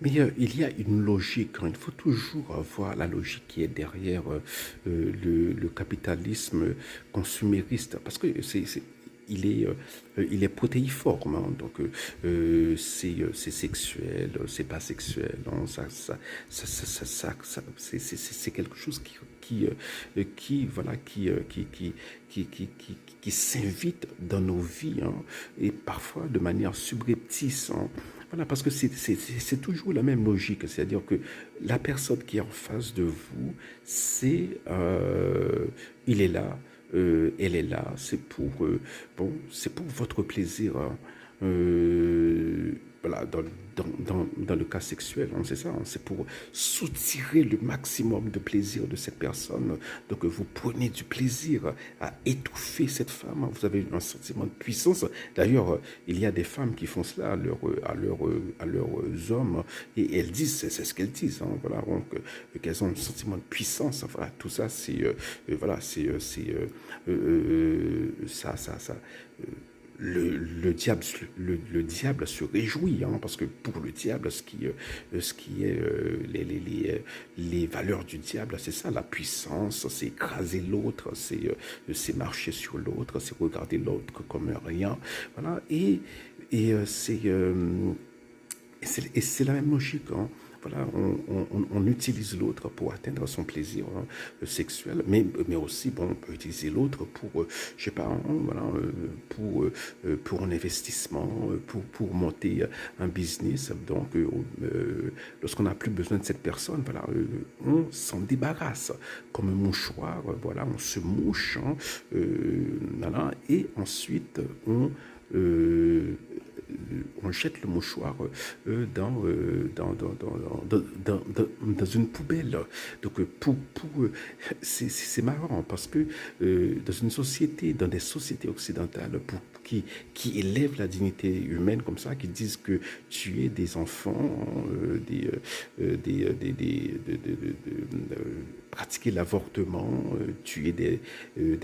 Mais il y a une logique, hein. Il faut toujours voir la logique qui est derrière le capitalisme consumériste, parce que il est protéiforme, hein. Donc c'est sexuel, c'est pas sexuel, hein. C'est quelque chose voilà, qui s'invite dans nos vies, hein, et parfois de manière subreptice, hein. Voilà, parce que c'est toujours la même logique, c'est-à-dire que la personne qui est en face de vous, il est là, elle est là, c'est pour votre plaisir, hein. Voilà, dans le cas sexuel, hein, c'est ça, hein, c'est pour soutirer le maximum de plaisir de cette personne. Donc vous prenez du plaisir à étouffer cette femme, hein. Vous avez un sentiment de puissance. D'ailleurs, il y a des femmes qui font cela à leurs hommes, et elles disent, c'est ce qu'elles disent, hein, voilà, donc qu'elles ont un sentiment de puissance. Voilà, tout ça, voilà, ça, le diable se réjouit, hein, parce que pour le diable, ce qui est les valeurs du diable, c'est ça, la puissance, c'est écraser l'autre, c'est marcher sur l'autre, c'est regarder l'autre comme un rien, voilà, et c'est la même logique, hein. Voilà, on utilise l'autre pour atteindre son plaisir, hein, sexuel, mais aussi, bon, on peut utiliser l'autre pour, je sais pas, hein, voilà, pour un investissement, pour monter un business. Donc, lorsqu'on n'a plus besoin de cette personne, voilà, on s'en débarrasse comme un mouchoir, voilà, on se mouche, hein, voilà, et ensuite euh, on jette le mouchoir dans une poubelle. Donc, c'est marrant parce que dans une société, dans des sociétés occidentales qui élèvent la dignité humaine comme ça, qui disent que tuer des enfants, pratiquer l'avortement, tuer des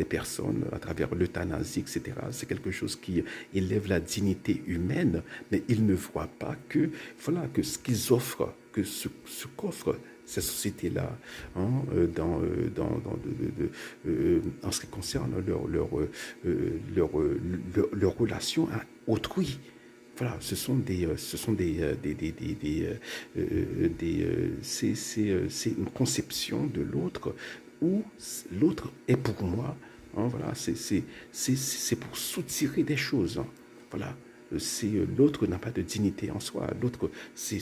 personnes à travers l'euthanasie, etc. C'est quelque chose qui élève la dignité humaine, mais ils ne voient pas que, voilà, que ce qu'ils offrent, que ce qu'offrent ces sociétés-là, hein, en ce qui concerne leur relation à autrui. Voilà, ce sont c'est une conception de l'autre où l'autre est pour moi, hein, voilà, c'est pour soutirer des choses, hein. Voilà, l'autre n'a pas de dignité en soi. L'autre, c'est